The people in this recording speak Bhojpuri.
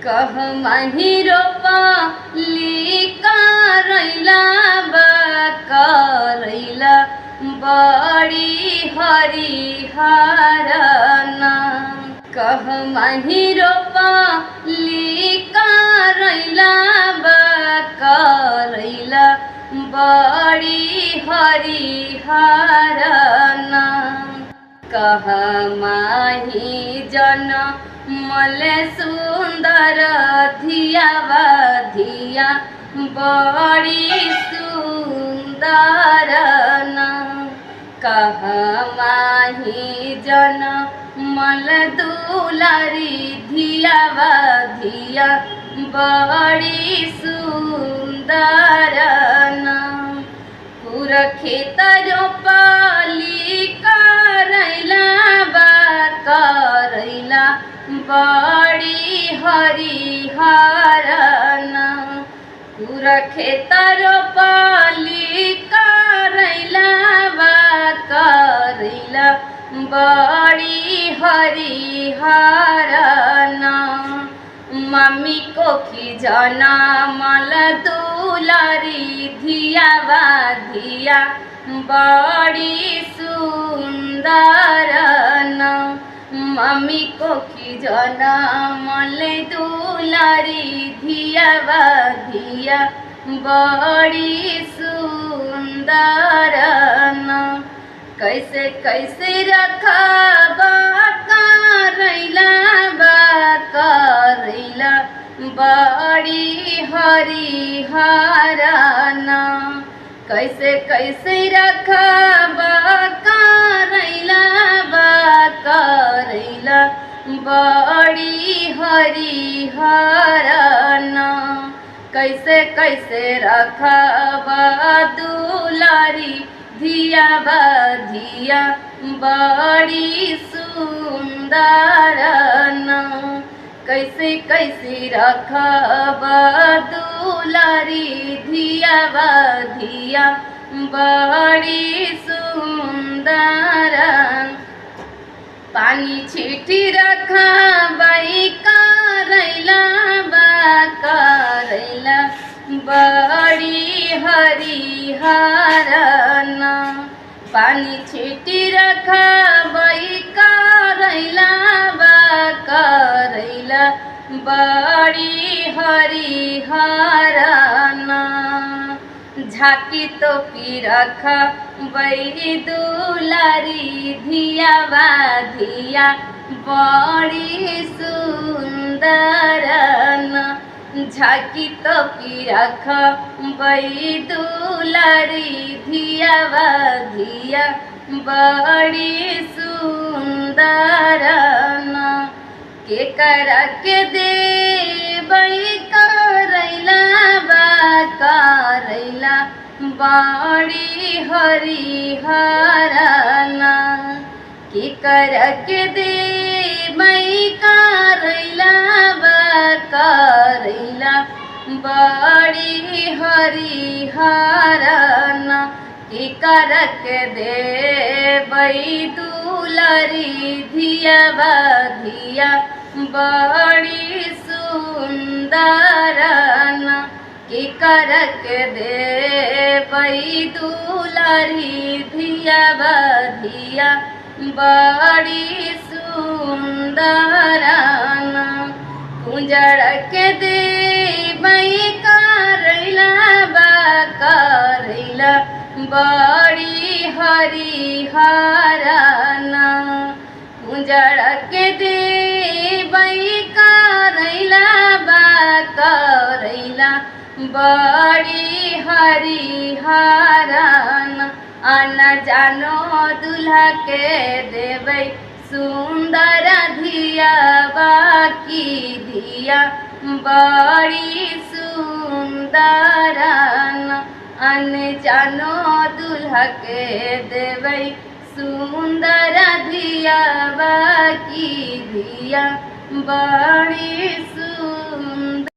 कह माही रोपा लिका रैला करैला बड़ी हरिहरना। कह माही रोपा लिका रैला करैला बड़ी हरिहरना। कह माही जन मले सुंदर धियावा धिया बड़ी सुंदरना। कह माही जन मल दुलारी धियावा धिया बड़ी सुंदरना। पूरा खेत रोपली करैला करैला बड़ी हरिहरना। पूरा खेत रोपली करैला करैला बड़ी हरिहरना। मम्मी को की जना मल दुलारी धियावा धिया बड़ी सुंदरना। मम्मी को की जना मल दुलारी धियावा धिया बड़ी सुंदरना। कैसे कैसे रखबा करैला करैला बड़ी हरिहरना। कैसे कैसे रखबा करैला करैला बड़ी हरिहरना। कैसे कैसे रखबा दुलारी धियावा धिया बड़ी सुंदरना। कैसे कैसे रखबा दुलारी धियावा धिया बड़ी सुंदरना। पानी छीटी रखबई करैला करैला बड़ी हरिहरना। पानी छीटी रखबई करैला करैला बड़ी हरिहरना। झाकी तो पी रखबई दुलारी धियावा धिया बड़ी सुंदरना। झाकी तो पी रखबई दुलारी धियावा धिया बड़ी सुंदरना। के करा के देबई करैला करैला बड़ी हरिहरना। के करा के देबई करैला करैला बड़ी हरिहरना। के करा के देबई दुलारी धियावा धिया बड़ी सुंदरना। के करा के देबई दुलारी धियावा धिया बड़ी सुंदरना। कुंजड़ के देबई करैला करैला बड़ी हरिहरना। कुंजड़ के देबई करैला करैला बड़ी हरिहरना। आना जानो दूल्हा के देबई सुंदर धियावा की धिया बड़ी सुंदरना। अन जानो दूल्हा के देबई सुंदर धियावा की धिया बड़ी